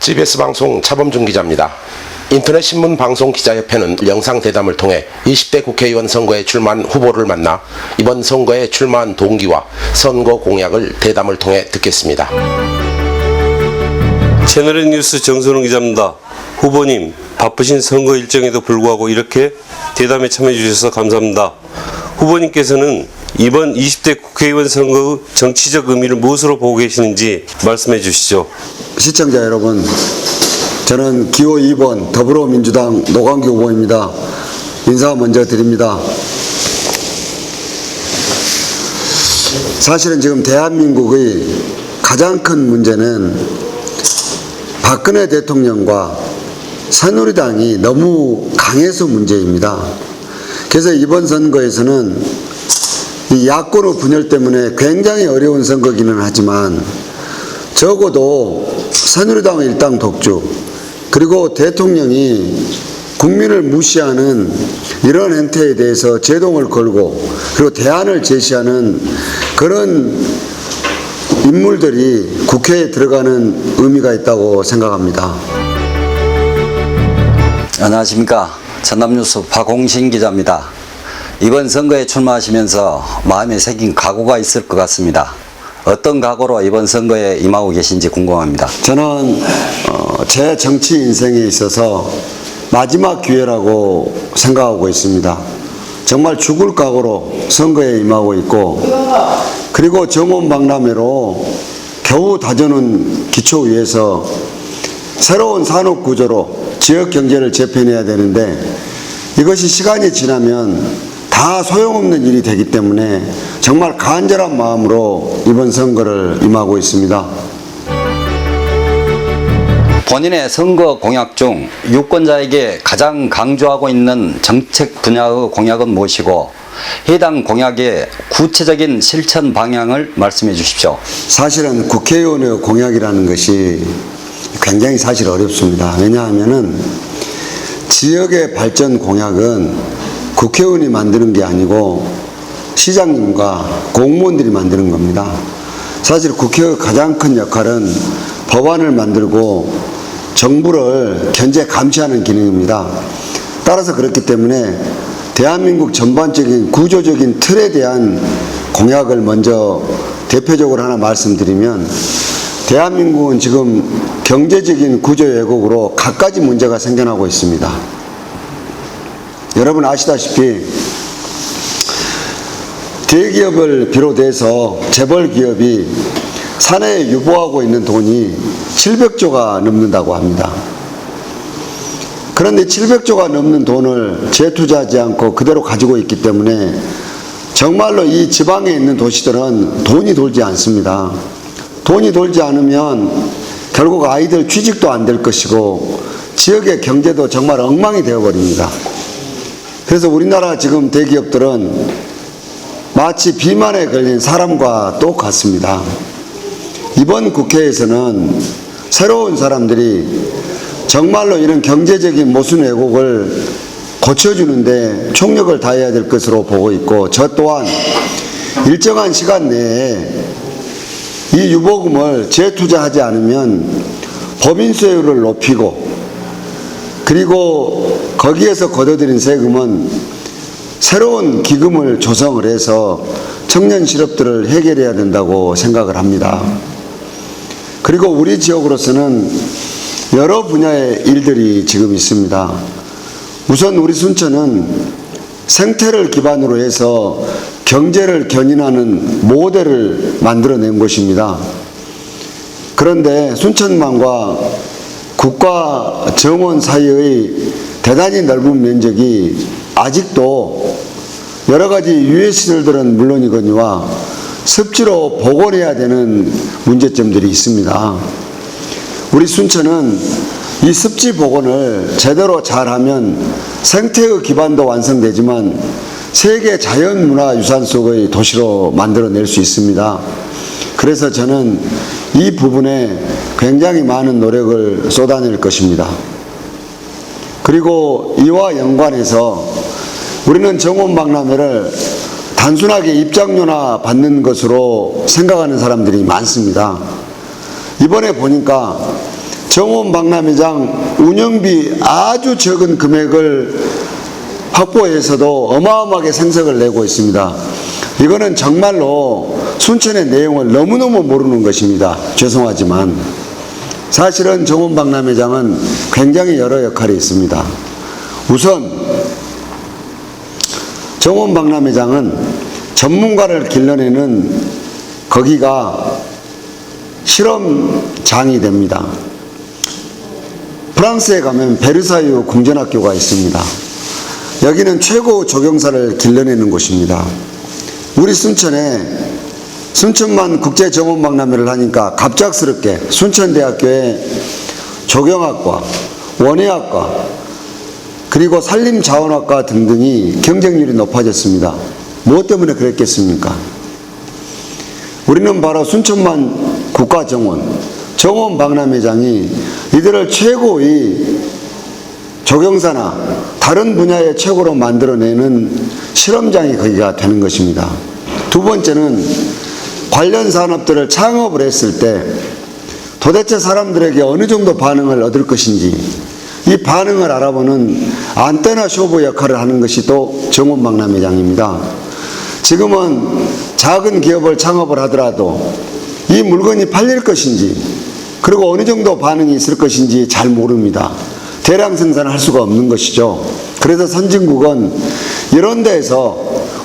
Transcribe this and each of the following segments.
GBS 방송 차범준 기자입니다. 인터넷 신문 방송 기자협회는 영상 대담을 통해 20대 국회의원 선거에 출마한 후보를 만나 이번 선거에 출마한 동기와 선거 공약을 대담을 통해 듣겠습니다. 채널A 뉴스 정선웅 기자입니다. 후보님, 바쁘신 선거 일정에도 불구하고 이렇게 대담에 참여해 주셔서 감사합니다. 후보님께서는 이번 20대 국회의원 선거의 정치적 의미를 무엇으로 보고 계시는지 말씀해 주시죠. 시청자 여러분, 저는 기호 2번 더불어민주당 노광규 후보입니다. 인사 먼저 드립니다. 사실은 지금 대한민국의 가장 큰 문제는 박근혜 대통령과 새누리당이 너무 강해서 문제입니다. 그래서 이번 선거에서는 이 야권의 분열 때문에 굉장히 어려운 선거기는 하지만 적어도 새누리당의 일당 독주, 그리고 대통령이 국민을 무시하는 이런 행태에 대해서 제동을 걸고 그리고 대안을 제시하는 그런 인물들이 국회에 들어가는 의미가 있다고 생각합니다. 안녕하십니까. 전남뉴스 박홍신 기자입니다. 이번 선거에 출마하시면서 마음에 새긴 각오가 있을 것 같습니다. 어떤 각오로 이번 선거에 임하고 계신지 궁금합니다. 저는 제 정치 인생에 있어서 마지막 기회라고 생각하고 있습니다. 정말 죽을 각오로 선거에 임하고 있고, 그리고 정원박람회로 겨우 다져놓은 기초 위에서 새로운 산업 구조로 지역 경제를 재편해야 되는데 이것이 시간이 지나면 다 소용없는 일이 되기 때문에 정말 간절한 마음으로 이번 선거를 임하고 있습니다. 본인의 선거 공약 중 유권자에게 가장 강조하고 있는 정책 분야의 공약은 무엇이고 해당 공약의 구체적인 실천 방향을 말씀해 주십시오. 사실은 국회의원의 공약이라는 것이 굉장히 사실 어렵습니다. 왜냐하면은 지역의 발전 공약은 국회의원이 만드는 게 아니고 시장님과 공무원들이 만드는 겁니다. 사실 국회의 가장 큰 역할은 법안을 만들고 정부를 견제 감시하는 기능입니다. 따라서 그렇기 때문에 대한민국 전반적인 구조적인 틀에 대한 공약을 먼저 대표적으로 하나 말씀드리면, 대한민국은 지금 경제적인 구조 왜곡으로 갖가지 문제가 생겨나고 있습니다. 여러분 아시다시피 대기업을 비롯해서 재벌 기업이 사내에 유보하고 있는 돈이 700조가 넘는다고 합니다. 그런데 700조가 넘는 돈을 재투자하지 않고 그대로 가지고 있기 때문에 정말로 이 지방에 있는 도시들은 돈이 돌지 않습니다. 돈이 돌지 않으면 결국 아이들 취직도 안 될 것이고 지역의 경제도 정말 엉망이 되어버립니다. 그래서 우리나라 지금 대기업들은 마치 비만에 걸린 사람과 똑같습니다. 이번 국회에서는 새로운 사람들이 정말로 이런 경제적인 모순 왜곡을 고쳐주는데 총력을 다해야 될 것으로 보고 있고, 저 또한 일정한 시간 내에 이 유보금을 재투자하지 않으면 법인 수혜율을 높이고, 그리고 거기에서 걷어들인 세금은 새로운 기금을 조성을 해서 청년 실업들을 해결해야 된다고 생각을 합니다. 그리고 우리 지역으로서는 여러 분야의 일들이 지금 있습니다. 우선 우리 순천은 생태를 기반으로 해서 경제를 견인하는 모델을 만들어낸 곳입니다. 그런데 순천만과 국가 정원 사이의 대단히 넓은 면적이 아직도 여러 가지 유해시설들은 물론이거니와 습지로 복원해야 되는 문제점들이 있습니다. 우리 순천은 이 습지 복원을 제대로 잘하면 생태의 기반도 완성되지만 세계 자연문화유산 속의 도시로 만들어낼 수 있습니다. 그래서 저는 이 부분에 굉장히 많은 노력을 쏟아낼 것입니다. 그리고 이와 연관해서 우리는 정원박람회를 단순하게 입장료나 받는 것으로 생각하는 사람들이 많습니다. 이번에 보니까 정원 박람회장 운영비 아주 적은 금액을 확보해서도 어마어마하게 생색을 내고 있습니다. 이거는 정말로 순천의 내용을 너무너무 모르는 것입니다. 죄송하지만 사실은 정원 박람회장은 굉장히 여러 역할이 있습니다. 우선 정원 박람회장은 전문가를 길러내는 거기가 실험장이 됩니다. 프랑스에 가면 베르사유 궁전학교가 있습니다. 여기는 최고 조경사를 길러내는 곳입니다. 우리 순천만 국제정원박람회를 하니까 갑작스럽게 순천대학교에 조경학과, 원예학과, 그리고 산림자원학과 등등이 경쟁률이 높아졌습니다. 무엇 때문에 그랬겠습니까? 우리는 바로 순천만 정원박람회장이 이들을 최고의 조경사나 다른 분야의 최고로 만들어내는 실험장이 거기가 되는 것입니다. 두 번째는 관련 산업들을 창업을 했을 때 도대체 사람들에게 어느 정도 반응을 얻을 것인지 이 반응을 알아보는 안테나 쇼부 역할을 하는 것이 또 정원박람회장입니다. 지금은 작은 기업을 창업을 하더라도 이 물건이 팔릴 것인지 그리고 어느 정도 반응이 있을 것인지 잘 모릅니다. 대량 생산을 할 수가 없는 것이죠. 그래서 선진국은 이런 데에서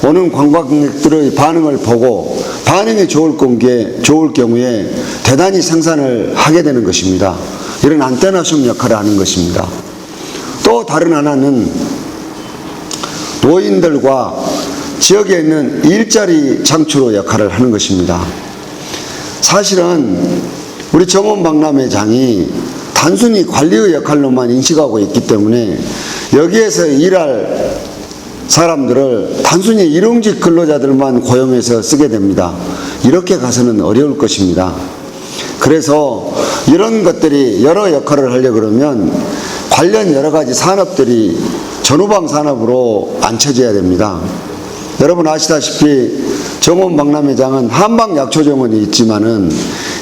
오는 관광객들의 반응을 보고 반응이 좋을 경우에 대단히 생산을 하게 되는 것입니다. 이런 안테나숍 역할을 하는 것입니다. 또 다른 하나는 노인들과 지역에 있는 일자리 창출 역할을 하는 것입니다. 사실은 우리 정원박람회장이 단순히 관리의 역할로만 인식하고 있기 때문에 여기에서 일할 사람들을 단순히 일용직 근로자들만 고용해서 쓰게 됩니다. 이렇게 가서는 어려울 것입니다. 그래서 이런 것들이 여러 역할을 하려고 그러면 관련 여러 가지 산업들이 전후방 산업으로 앉혀져야 됩니다. 여러분 아시다시피 정원박람회장은 한방약초정원이 있지만은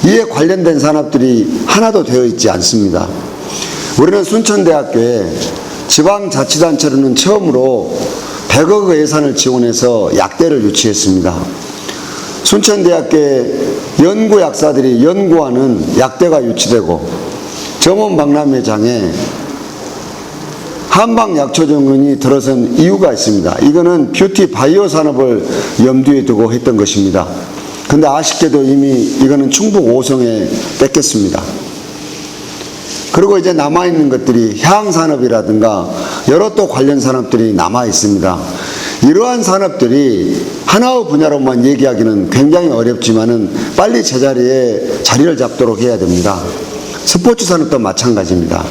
이에 관련된 산업들이 하나도 되어 있지 않습니다. 우리는 순천대학교에 지방자치단체로는 처음으로 100억 예산을 지원해서 약대를 유치했습니다. 순천대학교에 연구약사들이 연구하는 약대가 유치되고 정원박람회장에 한방약초정원이 들어선 이유가 있습니다. 이거는 뷰티 바이오 산업을 염두에 두고 했던 것입니다. 근데 아쉽게도 이미 이거는 충북 5성에 뺏겼습니다. 그리고 이제 남아있는 것들이 향산업이라든가 여러 또 관련 산업들이 남아있습니다. 이러한 산업들이 하나의 분야로만 얘기하기는 굉장히 어렵지만은 빨리 제자리에 자리를 잡도록 해야 됩니다. 스포츠 산업도 마찬가지입니다.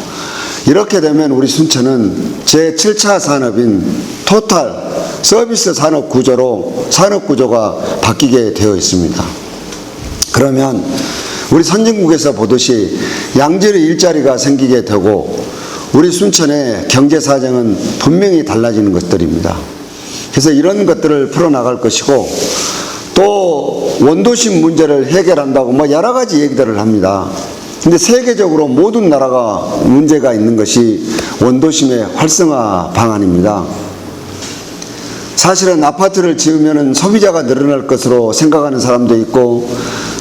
이렇게 되면 우리 순천은 제7차 산업인 토탈 서비스 산업 구조로 산업 구조가 바뀌게 되어 있습니다. 그러면 우리 선진국에서 보듯이 양질의 일자리가 생기게 되고 우리 순천의 경제 사정은 분명히 달라지는 것들입니다. 그래서 이런 것들을 풀어나갈 것이고 또 원도심 문제를 해결한다고 뭐 여러 가지 얘기들을 합니다. 근데 세계적으로 모든 나라가 문제가 있는 것이 원도심의 활성화 방안입니다. 사실은 아파트를 지으면 소비자가 늘어날 것으로 생각하는 사람도 있고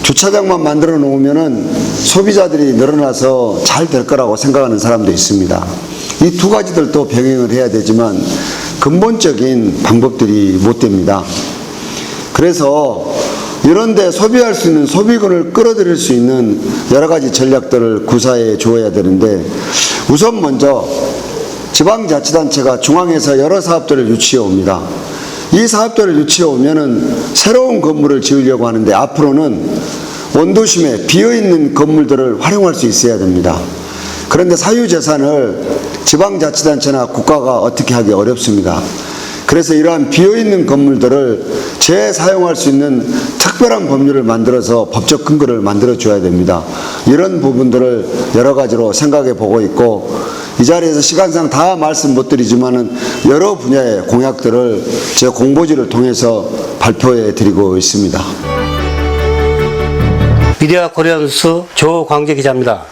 주차장만 만들어 놓으면 소비자들이 늘어나서 잘 될 거라고 생각하는 사람도 있습니다. 이 두 가지들도 병행을 해야 되지만 근본적인 방법들이 못 됩니다. 그래서 이런데 소비할 수 있는 소비권을 끌어들일 수 있는 여러 가지 전략들을 구사해 주어야 되는데 우선 먼저 지방자치단체가 중앙에서 여러 사업들을 유치해 옵니다. 이 사업들을 유치해 오면은 새로운 건물을 지으려고 하는데 앞으로는 원도심에 비어있는 건물들을 활용할 수 있어야 됩니다. 그런데 사유재산을 지방자치단체나 국가가 어떻게 하기 어렵습니다. 그래서 이러한 비어있는 건물들을 재사용할 수 있는 특별한 법률을 만들어서 법적 근거를 만들어줘야 됩니다. 이런 부분들을 여러 가지로 생각해 보고 있고 이 자리에서 시간상 다 말씀 못 드리지만은 여러 분야의 공약들을 제 공보지를 통해서 발표해 드리고 있습니다. 미디어 코리아 뉴스 조광재 기자입니다.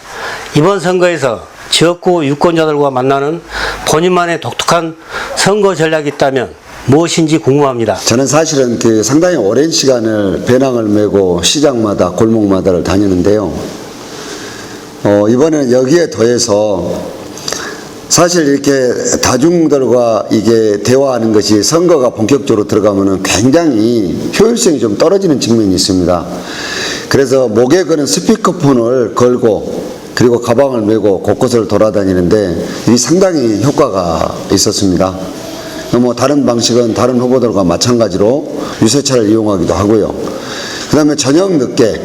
이번 선거에서 지역구 유권자들과 만나는 본인만의 독특한 선거 전략이 있다면 무엇인지 궁금합니다. 저는 사실은 상당히 오랜 시간을 배낭을 메고 시장마다 골목마다를 다니는데요. 이번에는 여기에 더해서 사실 이렇게 다중들과 이게 대화하는 것이 선거가 본격적으로 들어가면은 굉장히 효율성이 좀 떨어지는 측면이 있습니다. 그래서 목에 거는 스피커폰을 걸고 그리고 가방을 메고 곳곳을 돌아다니는데 이 상당히 효과가 있었습니다. 다른 방식은 다른 후보들과 마찬가지로 유세차를 이용하기도 하고요. 그 다음에 저녁 늦게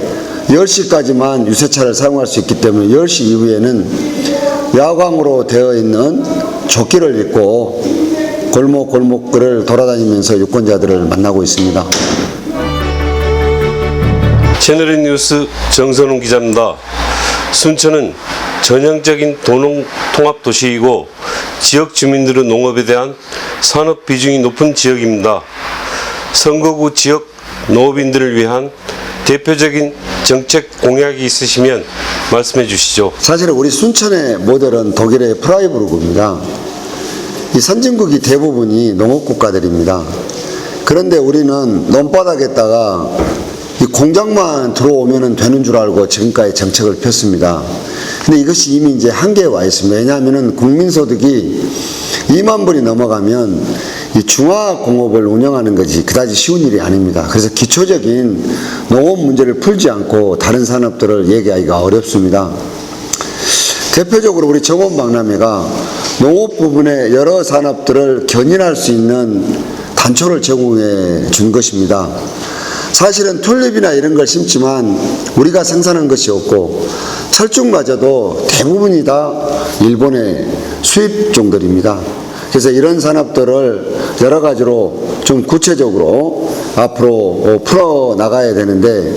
10시까지만 유세차를 사용할 수 있기 때문에 10시 이후에는 야광으로 되어 있는 조끼를 입고 골목골목을 돌아다니면서 유권자들을 만나고 있습니다. 채널A 뉴스 정선웅 기자입니다. 순천은 전형적인 도농 통합 도시이고 지역 주민들의 농업에 대한 산업 비중이 높은 지역입니다. 선거구 지역 농업인들을 위한 대표적인 정책 공약이 있으시면 말씀해 주시죠. 사실 우리 순천의 모델은 독일의 프라이부르크입니다. 이 선진국이 대부분이 농업국가들입니다. 그런데 우리는 논바닥에다가 이 공장만 들어오면 되는 줄 알고 지금까지 정책을 폈습니다. 근데 이것이 이미 이제 한계에 와 있습니다. 왜냐하면 국민소득이 2만 불이 넘어가면 이 중화공업을 운영하는 것이 그다지 쉬운 일이 아닙니다. 그래서 기초적인 농업 문제를 풀지 않고 다른 산업들을 얘기하기가 어렵습니다. 대표적으로 우리 정원박람회가 농업 부분의 여러 산업들을 견인할 수 있는 단초를 제공해 준 것입니다. 사실은 튤립이나 이런 걸 심지만 우리가 생산한 것이 없고 철쭉마저도 대부분이 다 일본의 수입종들입니다. 그래서 이런 산업들을 여러 가지로 좀 구체적으로 앞으로 풀어 나가야 되는데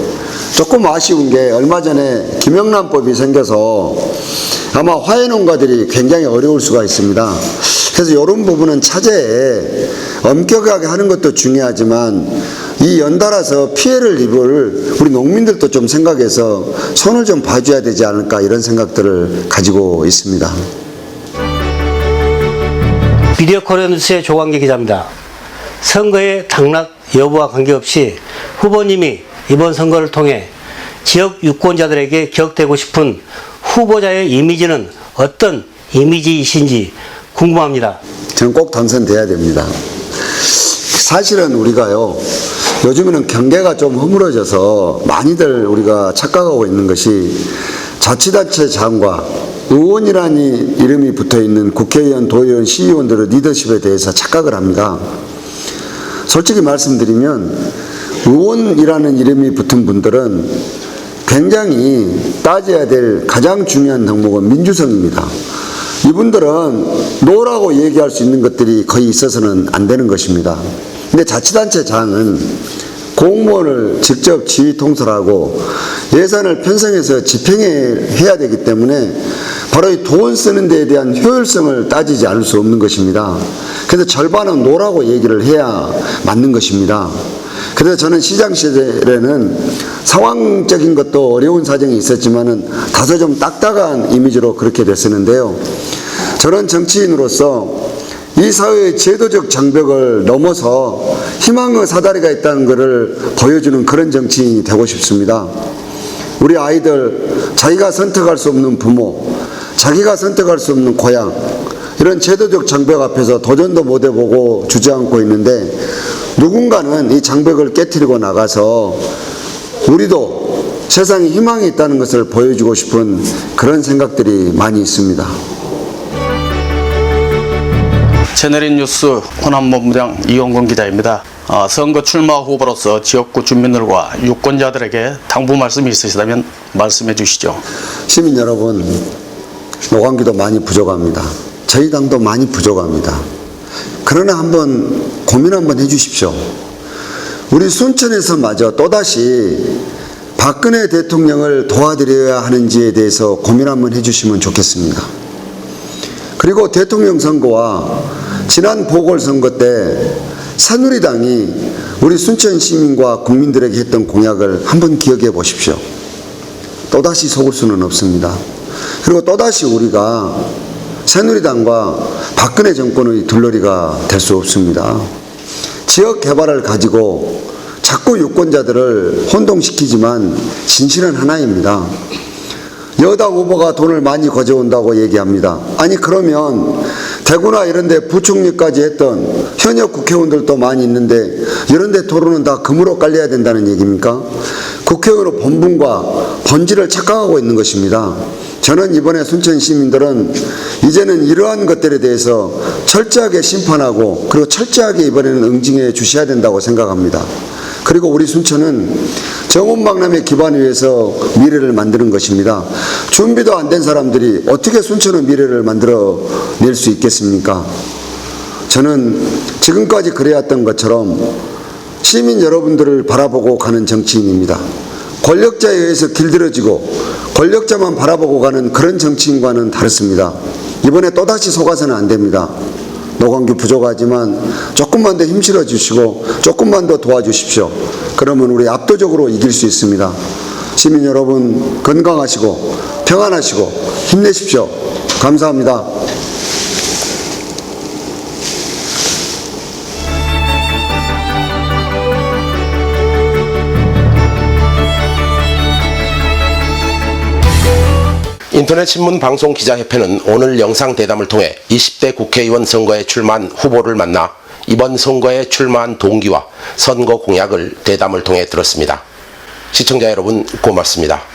조금 아쉬운 게 얼마 전에 김영란법이 생겨서 아마 화훼농가들이 굉장히 어려울 수가 있습니다. 그래서 이런 부분은 차제에 엄격하게 하는 것도 중요하지만 이 연달아서 피해를 입을 우리 농민들도 좀 생각해서 손을 좀 봐줘야 되지 않을까 이런 생각들을 가지고 있습니다. 미디어 코리아 뉴스의 조광기 기자입니다. 선거의 당락 여부와 관계없이 후보님이 이번 선거를 통해 지역 유권자들에게 기억되고 싶은 후보자의 이미지는 어떤 이미지이신지 궁금합니다. 저는 꼭 당선돼야 됩니다. 사실은 우리가요, 요즘에는 경계가 좀 허물어져서 많이들 우리가 착각하고 있는 것이 자치단체장과 의원이라는 이름이 붙어있는 국회의원, 도의원, 시의원들의 리더십에 대해서 착각을 합니다. 솔직히 말씀드리면 의원이라는 이름이 붙은 분들은 굉장히 따져야 될 가장 중요한 덕목은 민주성입니다. 이분들은 노라고 얘기할 수 있는 것들이 거의 있어서는 안 되는 것입니다. 근데 자치단체장은 공무원을 직접 지휘 통솔하고 예산을 편성해서 집행해야 되기 때문에 바로 이 돈 쓰는 데에 대한 효율성을 따지지 않을 수 없는 것입니다. 그래서 절반은 노라고 얘기를 해야 맞는 것입니다. 그래서 저는 시장 시절에는 상황적인 것도 어려운 사정이 있었지만은 다소 좀 딱딱한 이미지로 그렇게 됐었는데요. 저는 정치인으로서 이 사회의 제도적 장벽을 넘어서 희망의 사다리가 있다는 것을 보여주는 그런 정치인이 되고 싶습니다. 우리 아이들, 자기가 선택할 수 없는 부모, 자기가 선택할 수 없는 고향, 이런 제도적 장벽 앞에서 도전도 못 해보고 주저앉고 있는데 누군가는 이 장벽을 깨트리고 나가서 우리도 세상에 희망이 있다는 것을 보여주고 싶은 그런 생각들이 많이 있습니다. 채널A 뉴스 호남본부장 이용근 기자입니다. 선거 출마 후보로서 지역구 주민들과 유권자들에게 당부 말씀이 있으시다면 말씀해 주시죠. 시민 여러분, 노관기도 많이 부족합니다. 저희 당도 많이 부족합니다. 그러나 한번 고민 한번 해주십시오. 우리 순천에서마저 또다시 박근혜 대통령을 도와드려야 하는지에 대해서 고민 한번 해주시면 좋겠습니다. 그리고 대통령 선거와 지난 보궐선거 때 새누리당이 우리 순천 시민과 국민들에게 했던 공약을 한번 기억해 보십시오. 또다시 속을 수는 없습니다. 그리고 또다시 우리가 새누리당과 박근혜 정권의 둘러리가 될 수 없습니다. 지역 개발을 가지고 자꾸 유권자들을 혼동시키지만 진실은 하나입니다. 여당 후보가 돈을 많이 가져온다고 얘기합니다. 아니 그러면 대구나 이런 데 부총리까지 했던 현역 국회의원들도 많이 있는데 이런 데 토론은 다 금으로 깔려야 된다는 얘기입니까? 국회의원의 본분과 본질을 착각하고 있는 것입니다. 저는 이번에 순천 시민들은 이제는 이러한 것들에 대해서 철저하게 심판하고 그리고 철저하게 이번에는 응징해 주셔야 된다고 생각합니다. 그리고 우리 순천은 정원박람회 기반을 위해서 미래를 만드는 것입니다. 준비도 안 된 사람들이 어떻게 순천의 미래를 만들어낼 수 있겠습니까? 저는 지금까지 그래왔던 것처럼 시민 여러분들을 바라보고 가는 정치인입니다. 권력자에 의해서 길들여지고 권력자만 바라보고 가는 그런 정치인과는 다릅니다. 이번에 또다시 속아서는 안 됩니다. 노광규 부족하지만 조금만 더 힘실어 주시고 조금만 더 도와주십시오. 그러면 우리 압도적으로 이길 수 있습니다. 시민 여러분 건강하시고 평안하시고 힘내십시오. 감사합니다. 인터넷 신문 방송 기자협회는 오늘 영상 대담을 통해 20대 국회의원 선거에 출마한 후보를 만나 이번 선거에 출마한 동기와 선거 공약을 대담을 통해 들었습니다. 시청자 여러분 고맙습니다.